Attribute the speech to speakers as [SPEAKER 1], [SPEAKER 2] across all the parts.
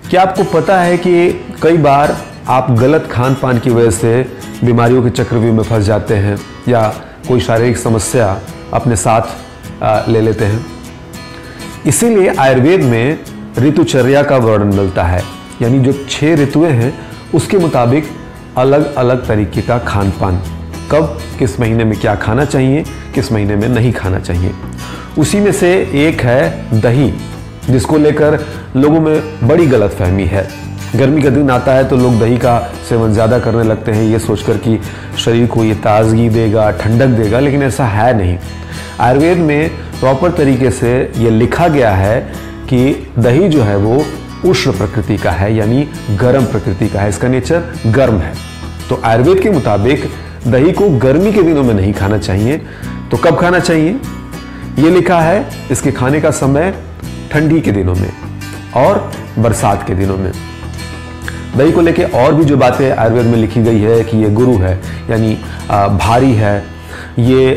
[SPEAKER 1] क्या आपको पता है कि कई बार आप गलत खान पान की वजह से बीमारियों के चक्रव्यूह में फंस जाते हैं या कोई शारीरिक समस्या अपने साथ ले लेते हैं। इसीलिए आयुर्वेद में ऋतुचर्या का वर्णन मिलता है, यानी जो 6 ऋतुएं हैं उसके मुताबिक अलग अलग तरीके का खान पान, कब किस महीने में क्या खाना चाहिए, किस महीने में नहीं खाना चाहिए। उसी में से एक है दही, जिसको लेकर लोगों में बड़ी गलतफहमी है। गर्मी का दिन आता है तो लोग दही का सेवन ज़्यादा करने लगते हैं, ये सोचकर कि शरीर को ये ताजगी देगा, ठंडक देगा, लेकिन ऐसा है नहीं। आयुर्वेद में प्रॉपर तरीके से ये लिखा गया है कि दही जो है वो उष्ण प्रकृति का है, यानी गर्म प्रकृति का है, इसका नेचर गर्म है। तो आयुर्वेद के मुताबिक दही को गर्मी के दिनों में नहीं खाना चाहिए। तो कब खाना चाहिए? ये लिखा है इसके खाने का समय ठंडी के दिनों में और बरसात के दिनों में। दही को लेके और भी जो बातें आयुर्वेद में लिखी गई है कि ये गुरु है, यानी भारी है, ये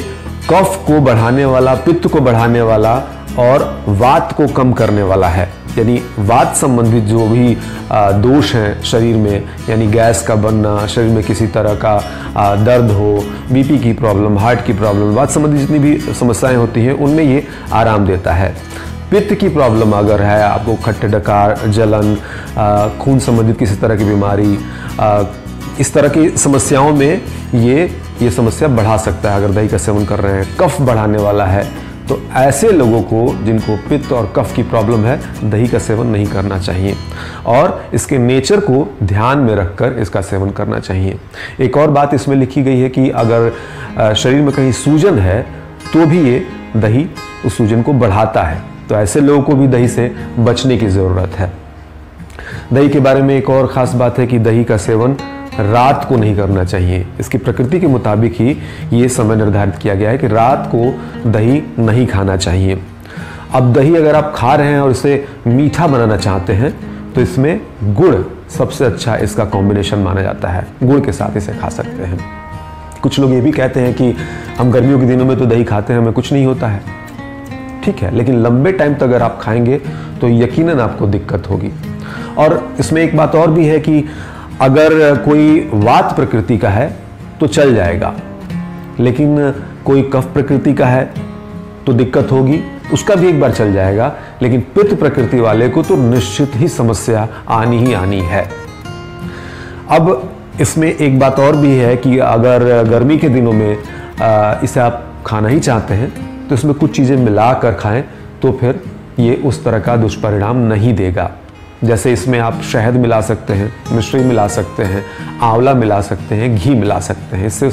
[SPEAKER 1] कफ को बढ़ाने वाला, पित्त को बढ़ाने वाला और वात को कम करने वाला है। यानी वात संबंधित जो भी दोष हैं शरीर में, यानी गैस का बनना, शरीर में किसी तरह का दर्द हो, बीपी की प्रॉब्लम, हार्ट की प्रॉब्लम, वात संबंधी जितनी भी समस्याएं होती हैं उनमें ये आराम देता है। पित्त की प्रॉब्लम अगर है, आपको खट्टे डकार, जलन, खून संबंधित किसी तरह की बीमारी, इस तरह की समस्याओं में ये समस्या बढ़ा सकता है अगर दही का सेवन कर रहे हैं। कफ बढ़ाने वाला है, तो ऐसे लोगों को जिनको पित्त और कफ की प्रॉब्लम है, दही का सेवन नहीं करना चाहिए और इसके नेचर को ध्यान में रखकर इसका सेवन करना चाहिए। एक और बात इसमें लिखी गई है कि अगर शरीर में कहीं सूजन है तो भी ये दही उस सूजन को बढ़ाता है, तो ऐसे लोगों को भी दही से बचने की ज़रूरत है। दही के बारे में एक और ख़ास बात है कि दही का सेवन रात को नहीं करना चाहिए। इसकी प्रकृति के मुताबिक ही ये समय निर्धारित किया गया है कि रात को दही नहीं खाना चाहिए। अब दही अगर आप खा रहे हैं और इसे मीठा बनाना चाहते हैं तो इसमें गुड़ सबसे अच्छा इसका कॉम्बिनेशन माना जाता है, गुड़ के साथ इसे खा सकते हैं। कुछ लोग ये भी कहते हैं कि हम गर्मियों के दिनों में तो दही खाते हैं, हमें कुछ नहीं होता है। ठीक है, लेकिन लंबे टाइम तक अगर आप खाएंगे तो यकीनन आपको दिक्कत होगी। और इसमें एक बात और भी है कि अगर कोई वात प्रकृति का है तो चल जाएगा, लेकिन कोई कफ प्रकृति का है तो दिक्कत होगी, उसका भी एक बार चल जाएगा, लेकिन पित्त प्रकृति वाले को तो निश्चित ही समस्या आनी ही आनी है। अब इसमें एक बात और भी है कि अगर गर्मी के दिनों में इसे आप खाना ही चाहते हैं तो इसमें कुछ चीज़ें मिला कर खाएं तो फिर ये उस तरह का दुष्परिणाम नहीं देगा। जैसे इसमें आप शहद मिला सकते हैं, मिश्री मिला सकते हैं, आंवला मिला सकते हैं, घी मिला सकते हैं। इससे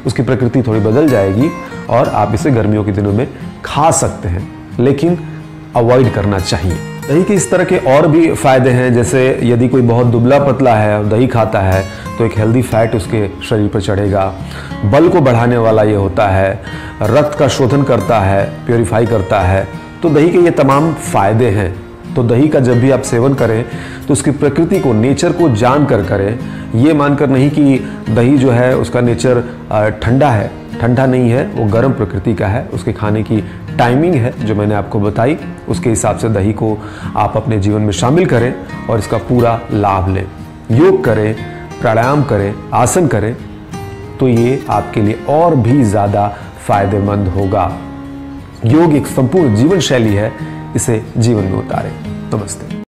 [SPEAKER 1] उसकी प्रकृति थोड़ी बदल जाएगी और आप इसे गर्मियों के दिनों में खा सकते हैं, लेकिन अवॉइड करना चाहिए। दही के इस तरह के और भी फायदे हैं, जैसे यदि कोई बहुत दुबला पतला है और दही खाता है तो एक हेल्दी फैट उसके शरीर पर चढ़ेगा। बल को बढ़ाने वाला ये होता है, रक्त का शोधन करता है, प्योरीफाई करता है। तो दही के ये तमाम फायदे हैं। तो दही का जब भी आप सेवन करें तो उसकी प्रकृति को, नेचर को जान कर करें, ये मानकर नहीं कि दही जो है उसका नेचर ठंडा है, ठंडा नहीं है, वो गर्म प्रकृति का है। उसके खाने की टाइमिंग है जो मैंने आपको बताई, उसके हिसाब से दही को आप अपने जीवन में शामिल करें और इसका पूरा लाभ लें। योग करें, प्राणायाम करें, आसन करें, तो ये आपके लिए और भी ज़्यादा फायदेमंद होगा। योग एक संपूर्ण जीवन शैली है, इसे जीवन में उतारें। नमस्ते।